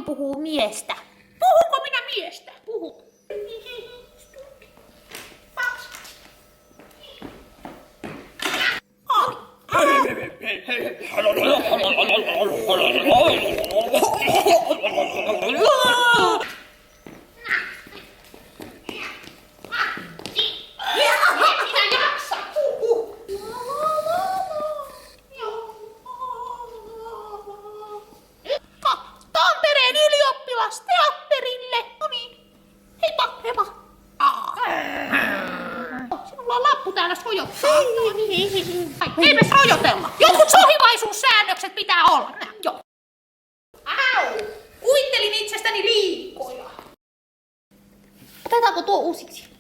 puhuu miestä. Puhunko minä miestä? Puhu. Tampereen ylioppilasteatterille. No niin. Heippa, heippa. Sinulla on lappu täällä sojottaa. Eipä sojotella. Jotkut sohivaisuussäännökset pitää olla. Joo. Au! Uittelin itsestäni liikoja. Otetaanko tuo uusiksi?